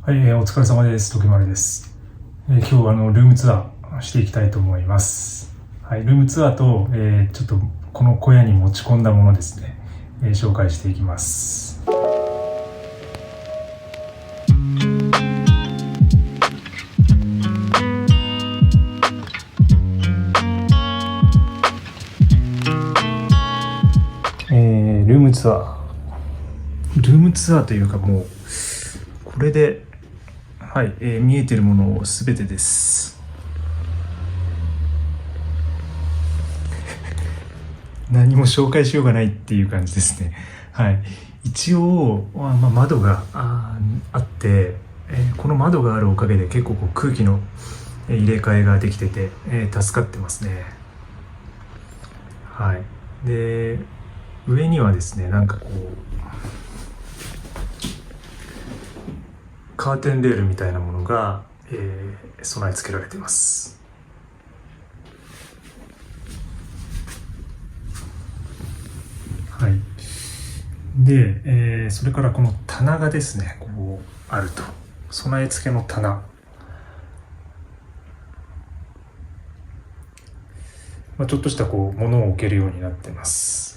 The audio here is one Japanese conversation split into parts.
はい、お疲れ様です。時丸です。今日はルームツアーしていきたいと思います。はい、ルームツアーと、ちょっとこの小屋に持ち込んだものですね、紹介していきます。ルームツアー。ルームツアーというかもう、これで、はい、見えてるものすべてです。何も紹介しようがないっていう感じですね。はい、一応、窓があって、この窓があるおかげで結構こう空気の入れ替えができてて、助かってますね。はい、で上にはですね、なんかこうカーテンレールみたいなものが、備え付けられています。はい。で、それからこの棚がですね、こうあると。備え付けの棚。ちょっとしたこう物を置けるようになってます。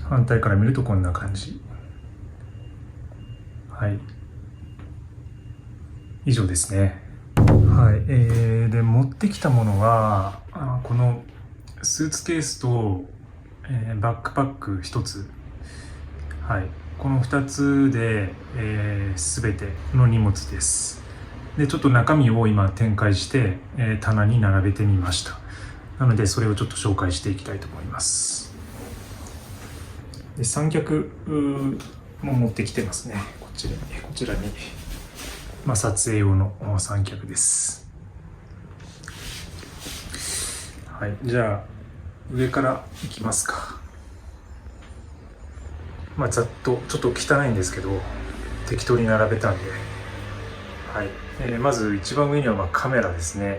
反対から見るとこんな感じ。はい。以上ですね。はい。で持ってきたものはこのスーツケースと、バックパック1つ。はい。この2つで、全ての荷物です。でちょっと中身を今展開して、棚に並べてみました。なのでそれをちょっと紹介していきたいと思います。で三脚も持ってきてますね。こちらに、撮影用の三脚です。はい、じゃあ上からいきますか。ざっとちょっと汚いんですけど適当に並べたんで、はい。まず一番上にはカメラですね。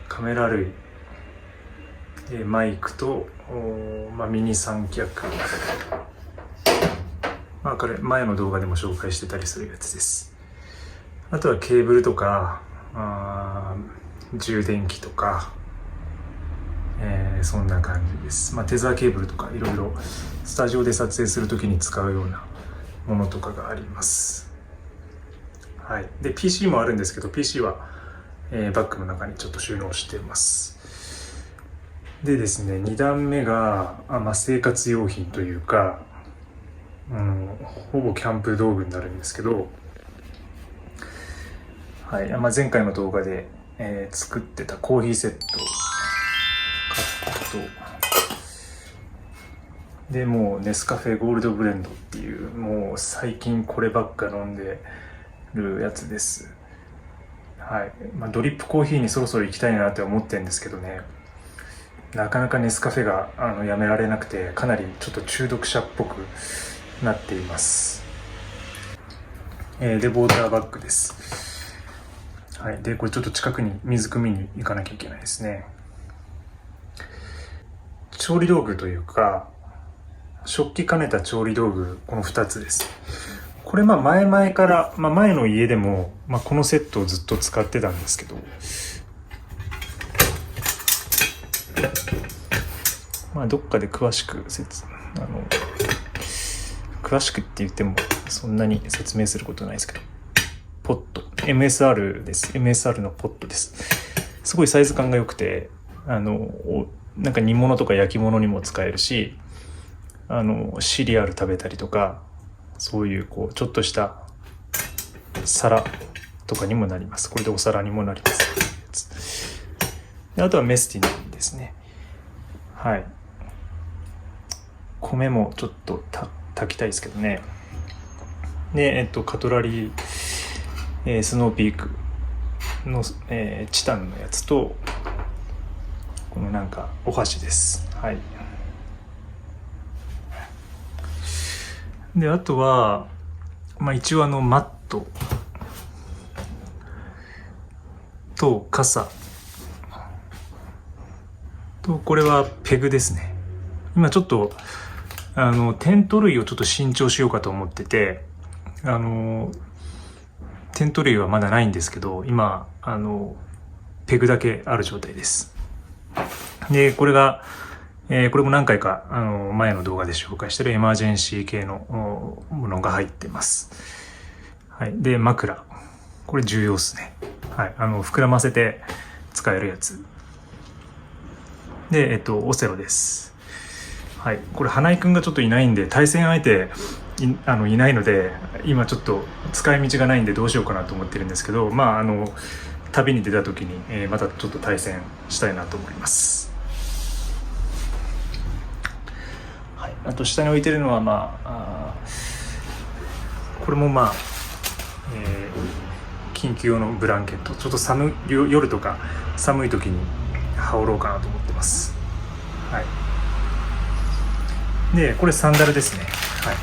カメラ類、マイクと、ミニ三脚、これ前の動画でも紹介してたりするやつです。あとはケーブルとか充電器とか、そんな感じです。テザーケーブルとかいろいろスタジオで撮影するときに使うようなものとかがあります。はい。で PC もあるんですけど PC は、バッグの中にちょっと収納しています。でですね、2段目が生活用品というか、ほぼキャンプ道具になるんですけど、はい。前回の動画で、作ってたコーヒーセット、カップと、でもうネスカフェゴールドブレンドっていう、もう最近こればっか飲んでるやつです。はい。ドリップコーヒーにそろそろ行きたいなって思ってるんですけどね、なかなかネスカフェがやめられなくて、かなりちょっと中毒者っぽくなっています。でウォーターバッグです。はい。でこれちょっと近くに水汲みに行かなきゃいけないですね。調理道具というか食器兼ねた調理道具、この2つです。これ前々から、前の家でも、このセットをずっと使ってたんですけど、どっかで詳しく詳しくって言ってもそんなに説明することないですけど、ポット MSR です。 MSR のポットです。すごいサイズ感が良くて、なんか煮物とか焼き物にも使えるし、シリアル食べたりとか、そういうちょっとした皿とかにもなります。これでお皿にもなります。であとはメスティンですね。はい。米もちょっと炊きたいですけどね。でカトラリー、スノーピークの、チタンのやつと、このなんかお箸です。はい。であとは、一応マットと傘とこれはペグですね。今ちょっとテント類をちょっと新調しようかと思ってて、テント類はまだないんですけど、今ペグだけある状態です。でこれが、これも何回か前の動画で紹介してるエマージェンシー系のものが入ってます。はい、で枕、これ重要ですね。はい、膨らませて使えるやつで、オセロです。はい、これ花井くんがちょっといないんで、対戦相手いないので、今ちょっと使い道がないんでどうしようかなと思ってるんですけど、まあ旅に出た時に、またちょっと対戦したいなと思います。はい、あと下に置いてるのはこれも緊急用のブランケット、ちょっと夜とか寒い時に羽織ろうかなと思ってます。はい、でこれサンダルですね。はい、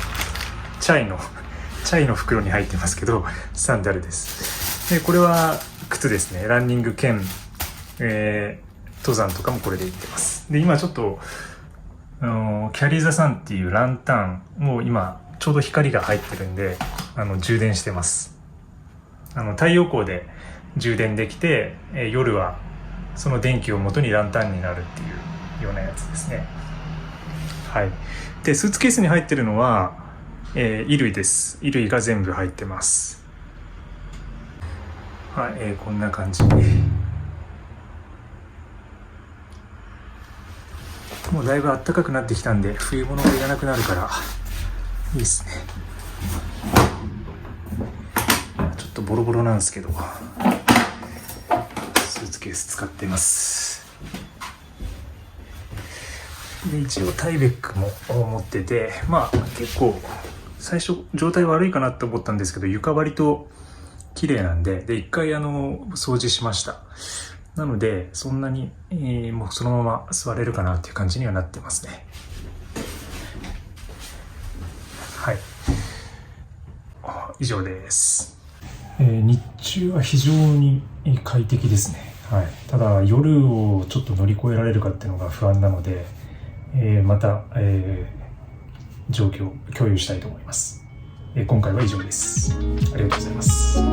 チャイの袋に入ってますけど、サンダルです。でこれは靴ですね。ランニング兼、登山とかもこれで行ってます。で今ちょっとキャリーザサンっていうランタンも今ちょうど光が入ってるんで充電してます。太陽光で充電できて、夜はその電気を元にランタンになるっていうようなやつですね。はい、でスーツケースに入ってるのは、衣類です。衣類が全部入ってます。はい、こんな感じ。もうだいぶ暖かくなってきたんで冬物がいらなくなるからいいですね。ちょっとボロボロなんですけどスーツケース使ってます。で一応タイベックも持ってて、結構最初状態悪いかなって思ったんですけど、床割と綺麗なんで、一回掃除しました。なのでそんなに、もうそのまま座れるかなっていう感じにはなってますね。はい、以上です。日中は非常に快適ですね。はい、ただ夜をちょっと乗り越えられるかっていうのが不安なので、また、状況を共有したいと思います。今回は以上です。ありがとうございます。